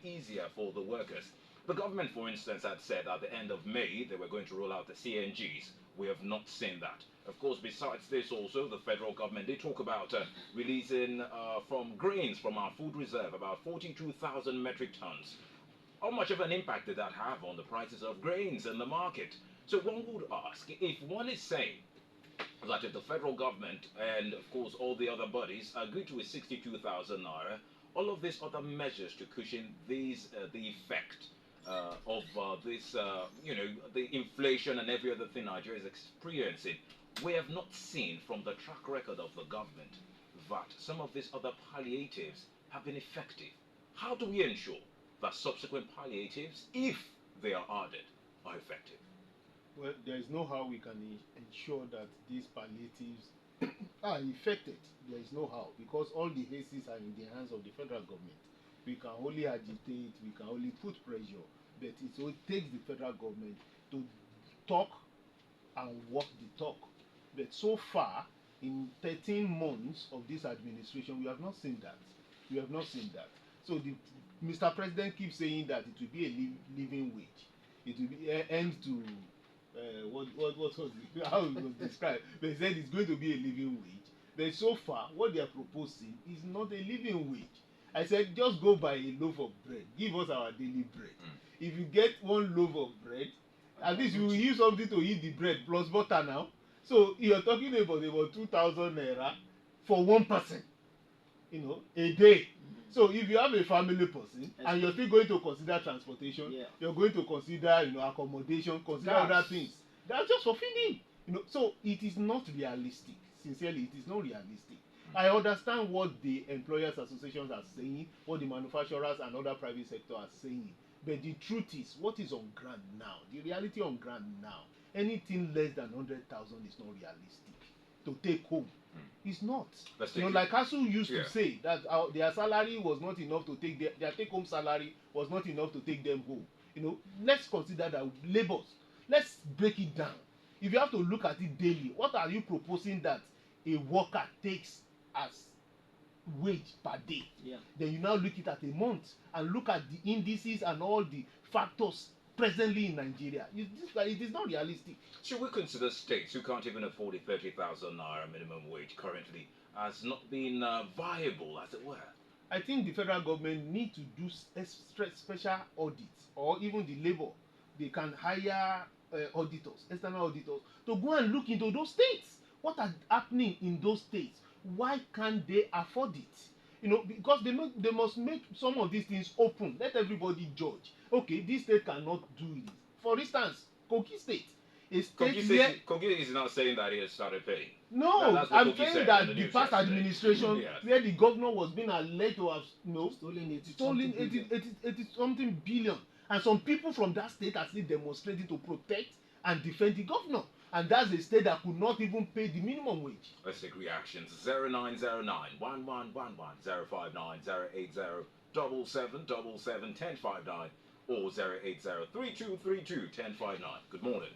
easier for the workers. The government, for instance, had said at the end of May they were going to roll out the CNGs. We have not seen that. Of course, besides this also, the federal government, they talk about releasing from grains from our food reserve about 42,000 metric tons. How much of an impact did that have on the prices of grains in the market? So one would ask, if one is saying that if the federal government and of course all the other bodies agree to a 62,000 naira, all of these other measures to cushion the effect of this, the inflation and every other thing Nigeria is experiencing, we have not seen from the track record of the government that some of these other palliatives have been effective. How do we ensure that subsequent palliatives, if they are added, are effective? Well, there is no how we can ensure that these palliatives are effected. There is no how, because all the hastes are in the hands of the federal government. We can only agitate, we can only put pressure, but it takes the federal government to talk and walk the talk. But so far, in 13 months of this administration, we have not seen that. We have not seen that. So the Mr. President keeps saying that it will be a living wage. It will be end to what was it? How it was described. They said it's going to be a living wage. But so far, what they are proposing is not a living wage. I said, just go buy a loaf of bread. Give us our daily bread. If you get one loaf of bread, at least you will use something to eat the bread plus butter now. So you're talking about 2,000 naira for one person, a day. So if you have a family person and you're still going to consider transportation, you're going to consider, accommodation, consider other things. That's just for feeding. So it is not realistic. Sincerely, it is not realistic. I understand what the employers associations are saying, what the manufacturers and other private sector are saying. But the truth is, what is on ground now, the reality on ground now, anything less than 100,000 is not realistic to take home. It's not. Like ASU used to say that their salary was not enough to take their take-home salary was not enough to take them home. Let's consider that labors. Let's break it down. If you have to look at it daily, what are you proposing that a worker takes as wage per day? Then you now look it at a month and look at the indices and all the factors presently in Nigeria. It is not realistic. Should we consider states who can't even afford a 30,000 naira minimum wage currently as not being viable, as it were? I think the federal government need to do special audits, or even the labor. They can hire auditors, external auditors, to go and look into those states. What are happening in those states? Why can't they afford it? Because they must make some of these things open. Let everybody judge. Okay, this state cannot do it. For instance, Kogi State, a state Kogi is not saying that he has started paying. No, I'm saying that the past administration, where the governor was being alleged to have stolen 80 something billion, and some people from that state are still demonstrating to protect and defend the governor, and that's a state that could not even pay the minimum wage. Let's take reactions. 0909 1111 059 080 7777 1059 or 080 3232 1059. Good morning.